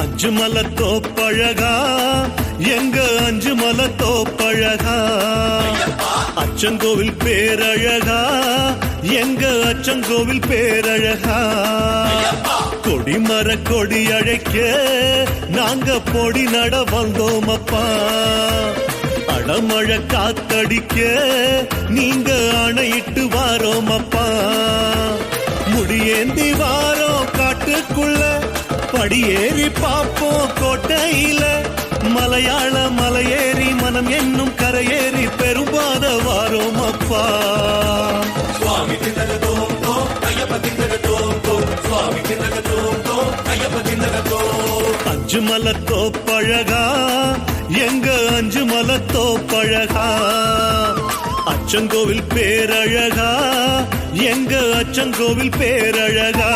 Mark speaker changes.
Speaker 1: அஞ்சு மலை தோப்பழகா எங்க அஞ்சு மலை தோப்பழகா அச்சங்கோவில் பேரழகா எங்க அச்சங்கோவில் பேரழகா கொடிமர கொடி அழைக்க நாங்க பொடி நட வந்தோம் அப்பா அடமழை காத்தடிக்க நீங்க அணையிட்டு வாரோம் அப்பா முடியேந்தி வாரோம் காட்டுக்குள்ள படியேறி பாப்போம் கோட்டையில மலையாள மலையேறி மனம் என்னும் கரையேறி பெரும்பாத வாரோம் அப்பா
Speaker 2: சுவாமி திண்டகத்தோம் தோம் ஐயப்ப திண்டகத்தோம் தோம் சுவாமி திண்டகத்தோம் தோம் ஐயப்ப திண்டகத்தோம்
Speaker 1: அஞ்சு மலை தோப்பழகா எங்க அஞ்சு மலை தோப்பழகா அச்சங்கோவில் பேரழகா எங்க அச்சங்கோவில் பேரழகா